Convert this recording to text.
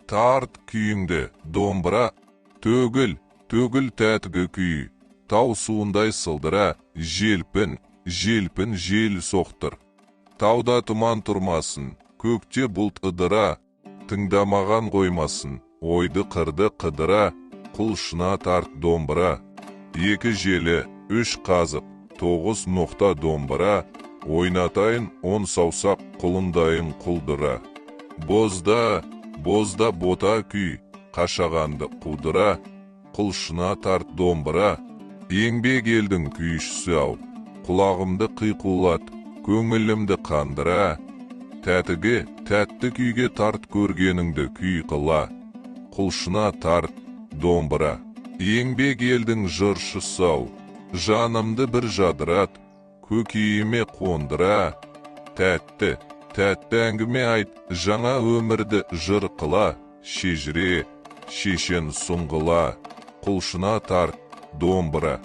Tart kүйіңді, домбыра, төгіл тәтігі күй. Тау суындай сылдыра, желпін жел соқтыр. Тауда тұман тұрмасын, көкте бұлт ыдыра, тыңдамаған қоймасын, ойды қырды қыдыра, құлшына тарт домбыра. 2 желі, 3 қазық, 9 ноқта домбыра, ойнатайын 10 саусақ құлындайын құлдыра. Бозда бота күй, қашағанды қудыра, құлшына тарт домбыра. Еңбек елдің күйшісі ау, құлағымды қиқулат, көңілімді қандыра. Тәтті күйге тарт көргеніңді күй қыла, құлшына тарт домбыра. Еңбек елдің жыршысы ау, жанымды бір жадырат, көкейіме қондыра. Тәтті әңгіме айт, жаңа өмірді жыр қыла, шежіре, шешен сұңғыла, құлшына тарт домбыра.